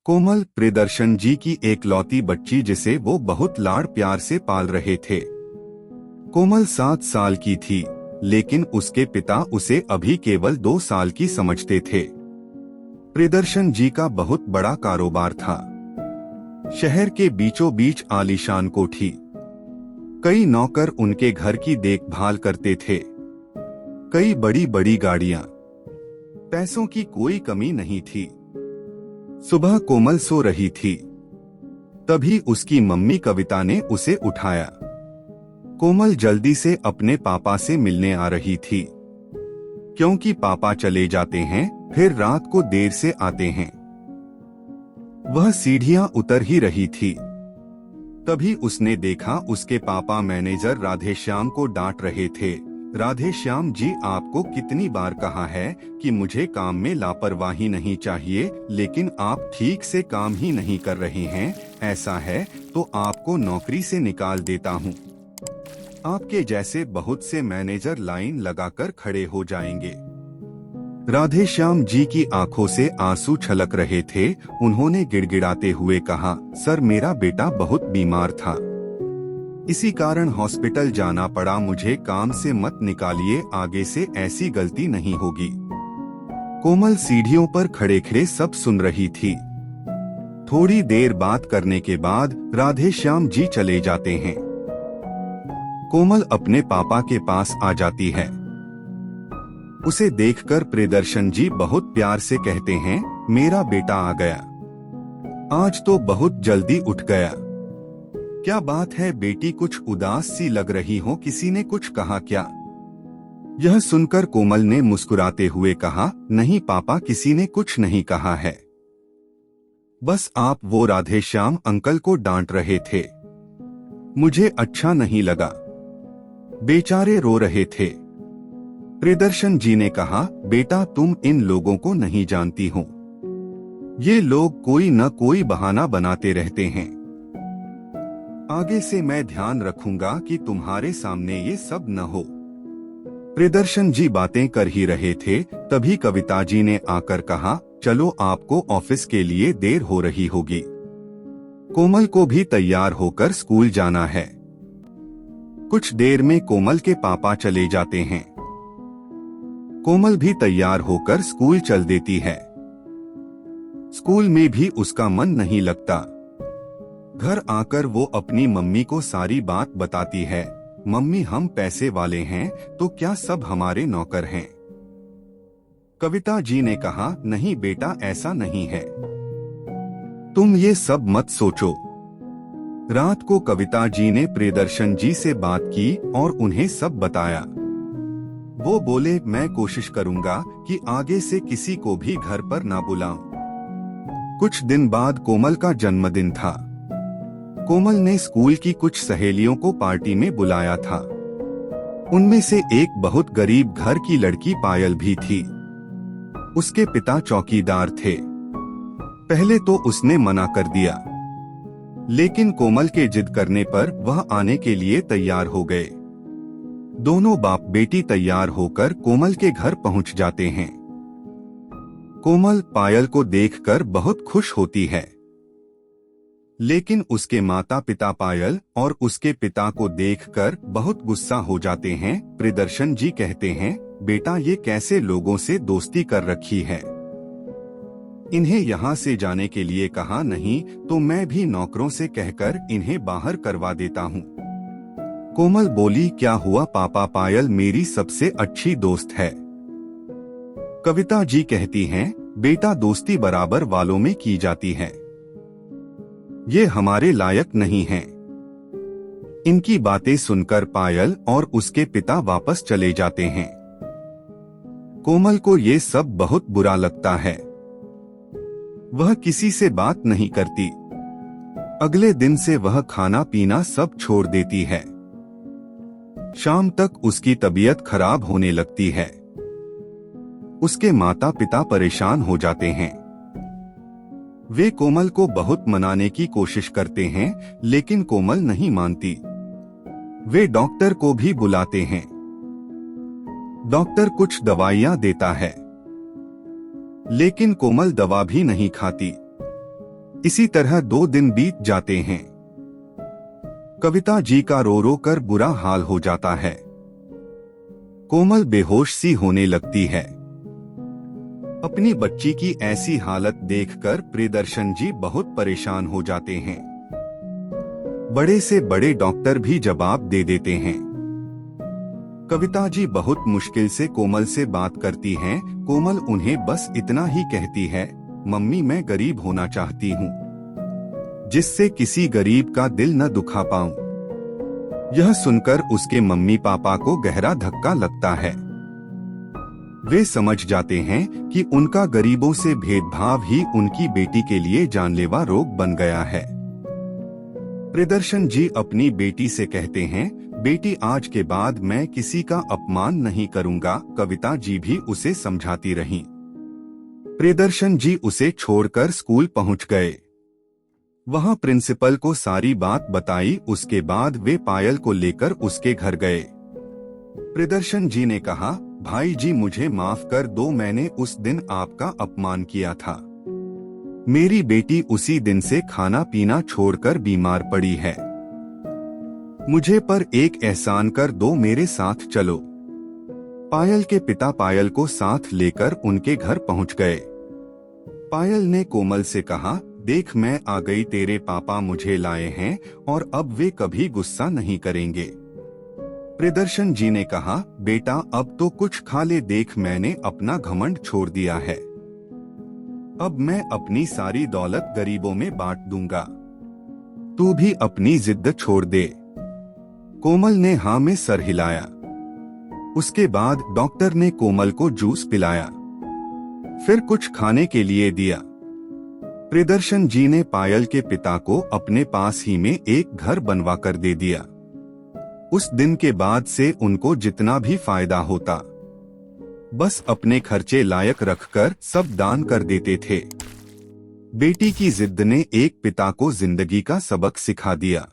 कोमल प्रियदर्शन जी की एकलौती बच्ची जिसे वो बहुत लाड़ प्यार से पाल रहे थे। कोमल 7 साल की थी, लेकिन उसके पिता उसे अभी केवल 2 साल की समझते थे। प्रियदर्शन जी का बहुत बड़ा कारोबार था। शहर के बीचों बीच आलीशान कोठी, कई नौकर उनके घर की देखभाल करते थे, कई बड़ी बड़ी गाड़ियां, पैसों की कोई कमी नहीं थी। सुबह कोमल सो रही थी, तभी उसकी मम्मी कविता ने उसे उठाया। कोमल जल्दी से अपने पापा से मिलने आ रही थी, क्योंकि पापा चले जाते हैं फिर रात को देर से आते हैं। वह सीढ़ियां उतर ही रही थी, तभी उसने देखा उसके पापा मैनेजर राधेश्याम को डांट रहे थे। राधेश्याम जी, आपको कितनी बार कहा है कि मुझे काम में लापरवाही नहीं चाहिए, लेकिन आप ठीक से काम ही नहीं कर रहे हैं। ऐसा है तो आपको नौकरी से निकाल देता हूँ। आपके जैसे बहुत से मैनेजर लाइन लगाकर खड़े हो जाएंगे। राधेश्याम जी की आंखों से आंसू छलक रहे थे। उन्होंने गिड़गिड़ाते हुए कहा, सर मेरा बेटा बहुत बीमार था, इसी कारण हॉस्पिटल जाना पड़ा। मुझे काम से मत निकालिए, आगे से ऐसी गलती नहीं होगी। कोमल सीढ़ियों पर खड़े खड़े सब सुन रही थी। थोड़ी देर बात करने के बाद राधेश्याम जी चले जाते हैं। कोमल अपने पापा के पास आ जाती है। उसे देखकर प्रियदर्शन जी बहुत प्यार से कहते हैं, मेरा बेटा आ गया, आज तो बहुत जल्दी उठ गया। क्या बात है बेटी, कुछ उदास सी लग रही हो, किसी ने कुछ कहा क्या? यह सुनकर कोमल ने मुस्कुराते हुए कहा, नहीं पापा, किसी ने कुछ नहीं कहा है, बस आप वो राधेश्याम अंकल को डांट रहे थे, मुझे अच्छा नहीं लगा, बेचारे रो रहे थे। प्रियदर्शन जी ने कहा, बेटा तुम इन लोगों को नहीं जानती हो, ये लोग कोई न कोई बहाना बनाते रहते हैं। आगे से मैं ध्यान रखूंगा कि तुम्हारे सामने ये सब न हो। प्रियदर्शन जी बातें कर ही रहे थे, तभी कविता जी ने आकर कहा, चलो आपको ऑफिस के लिए देर हो रही होगी। कोमल को भी तैयार होकर स्कूल जाना है। कुछ देर में कोमल के पापा चले जाते हैं। कोमल भी तैयार होकर स्कूल चल देती है। स्कूल में भी उसका मन नहीं लगता। घर आकर वो अपनी मम्मी को सारी बात बताती है। मम्मी, हम पैसे वाले हैं तो क्या सब हमारे नौकर हैं? कविता जी ने कहा, नहीं बेटा, ऐसा नहीं है, तुम ये सब मत सोचो। रात को कविता जी ने प्रियदर्शन जी से बात की और उन्हें सब बताया। वो बोले, मैं कोशिश करूंगा कि आगे से किसी को भी घर पर ना बुलाऊं। कुछ दिन बाद कोमल का जन्मदिन था। कोमल ने स्कूल की कुछ सहेलियों को पार्टी में बुलाया था। उनमें से एक बहुत गरीब घर की लड़की पायल भी थी। उसके पिता चौकीदार थे। पहले तो उसने मना कर दिया, लेकिन कोमल के जिद करने पर वह आने के लिए तैयार हो गए। दोनों बाप बेटी तैयार होकर कोमल के घर पहुंच जाते हैं। कोमल पायल को देखकर बहुत खुश होती है, लेकिन उसके माता पिता पायल और उसके पिता को देखकर बहुत गुस्सा हो जाते हैं। प्रियदर्शन जी कहते हैं, बेटा ये कैसे लोगों से दोस्ती कर रखी है? इन्हें यहाँ से जाने के लिए कहा, नहीं तो मैं भी नौकरों से कहकर इन्हें बाहर करवा देता हूँ। कोमल बोली, क्या हुआ पापा, पायल मेरी सबसे अच्छी दोस्त है। कविता जी कहती हैं, बेटा दोस्ती बराबर वालों में की जाती है, ये हमारे लायक नहीं हैं। इनकी बातें सुनकर पायल और उसके पिता वापस चले जाते हैं। कोमल को ये सब बहुत बुरा लगता है। वह किसी से बात नहीं करती। अगले दिन से वह खाना पीना सब छोड़ देती है। शाम तक उसकी तबीयत खराब होने लगती है। उसके माता पिता परेशान हो जाते हैं। वे कोमल को बहुत मनाने की कोशिश करते हैं, लेकिन कोमल नहीं मानती। वे डॉक्टर को भी बुलाते हैं। डॉक्टर कुछ दवाइयां देता है, लेकिन कोमल दवा भी नहीं खाती। इसी तरह 2 दिन बीत जाते हैं। कविता जी का रो रो कर बुरा हाल हो जाता है। कोमल बेहोश सी होने लगती है। अपनी बच्ची की ऐसी हालत देखकर प्रियदर्शन जी बहुत परेशान हो जाते हैं। बड़े से बड़े डॉक्टर भी जवाब दे देते हैं। कविता जी बहुत मुश्किल से कोमल से बात करती हैं। कोमल उन्हें बस इतना ही कहती है, मम्मी मैं गरीब होना चाहती हूँ, जिससे किसी गरीब का दिल न दुखा पाऊं। यह सुनकर उसके मम्मी पापा को गहरा धक्का लगता है। वे समझ जाते हैं कि उनका गरीबों से भेदभाव ही उनकी बेटी के लिए जानलेवा रोग बन गया है। प्रियदर्शन जी अपनी बेटी से कहते हैं, बेटी आज के बाद मैं किसी का अपमान नहीं करूंगा। कविता जी भी उसे समझाती रहीं। प्रियदर्शन जी उसे छोड़कर स्कूल पहुंच गए। वहां प्रिंसिपल को सारी बात बताई। उसके बाद वे पायल को लेकर उसके घर गए। प्रियदर्शन जी ने कहा, भाई जी मुझे माफ कर दो, मैंने उस दिन आपका अपमान किया था। मेरी बेटी उसी दिन से खाना पीना छोड़कर बीमार पड़ी है। मुझे पर एक एहसान कर दो, मेरे साथ चलो। पायल के पिता पायल को साथ लेकर उनके घर पहुंच गए। पायल ने कोमल से कहा, देख मैं आ गई, तेरे पापा मुझे लाए हैं और अब वे कभी गुस्सा नहीं करेंगे। प्रियदर्शन जी ने कहा, बेटा अब तो कुछ खा ले, देख मैंने अपना घमंड छोड़ दिया है। अब मैं अपनी सारी दौलत गरीबों में बांट दूंगा। तू भी अपनी जिद छोड़ दे। कोमल ने हाँ में सर हिलाया। उसके बाद डॉक्टर ने कोमल को जूस पिलाया, फिर कुछ खाने के लिए दिया। प्रियदर्शन जी ने पायल के पिता को अपने पास ही में एक घर बनवा कर दे दिया। उस दिन के बाद से उनको जितना भी फायदा होता, बस अपने खर्चे लायक रखकर सब दान कर देते थे। बेटी की जिद ने एक पिता को जिंदगी का सबक सिखा दिया।